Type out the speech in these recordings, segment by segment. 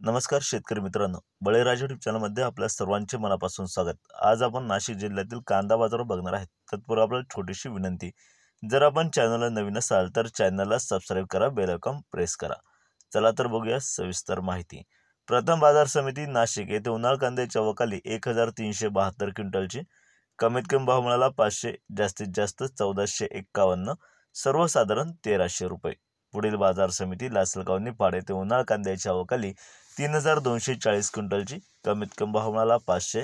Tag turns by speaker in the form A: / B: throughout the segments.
A: नमस्कार शेतकरी मित्रांनो, बळीराजा यूट्यूब चॅनलमध्ये आपल्या सर्वांचे मनापासून स्वागत। आज आपण नाशिक जिल्ह्यातील कांदा बाजार बघणार आहेत। तत्पूर्वी आपल्याला छोटीशी विनंती, जर आपण चॅनलला नवीन असाल तर चॅनलला सबस्क्राइब करा, बेल आयकॉन प्रेस करा। चला तर बघूया सविस्तर माहिती। प्रथम बाजार समिती नाशिक येथे उन्हाळ कांद्याच्या वकाली 1372 क्विंटलची, कमीत कमी भाव मिळाला 500, जास्तीत जास्त 1451, सर्वसाधारण 1300 रुपये। पुढील बाजार समिती लासलगाव निफाड येथे उन्हाळ कांद्याच्या वकाली 3240 क्विंटलची, कमीत कमी भाव मिळाला 500,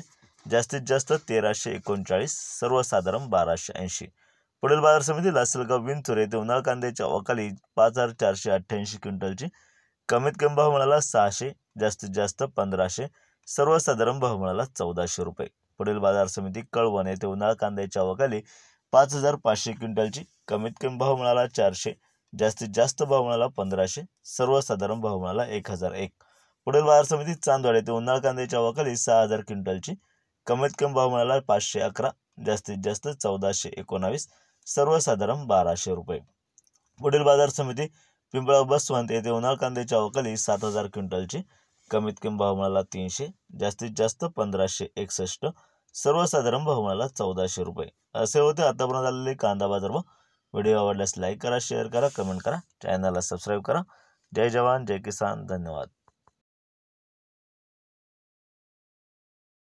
A: जास्तीत जास्त 1339, सर्वसाधारण 1280। पुढील बाजार समिती लासलगाव विंचूर येथे उन्हाळ कांद्याच्या वकाली 5488 क्विंटलची, कमीत कमी भाव मिळाला 600, जास्तीत जास्त 1500, सर्वसाधारण भाव मिळाला 1400 रुपये। पुढील बाजार समिती कळवण येथे उन्हाळ कांद्याच्या वकाली 5500 क्विंटलची, कमीत कमी भाव मिळाला 400, जास्तीत जास्त भाव मिळाला 1500, सर्वसाधारण भाव मिळाला 1001। पुढील बाजार समिती चांदवड येथे उन्हाळ कांद्याच्या वकाली 6000 क्विंटलची, कमीत कमी भाव मिळाला 511, जास्तीत जास्त 1419, सर्वसाधारण 1200 रुपये। पुढील बाजार समिती पिंपळगाव बसवंत येथे उन्हाळ कांद्याच्या वकाली 7000 क्विंटलची, कमीत कमी भाव मिळाला 300, जास्तीत जास्त 1561, सर्वसाधारण भाव मिळाला 1400 रुपये। असे होते आतापर्यंत आलेले कांदा बाजार भाव। व्हिडिओ आवडल्यास लाईक करा, शेअर करा, कमेंट करा, चॅनलला सबस्क्राइब करा। जय जवान जय किसान, धन्यवाद।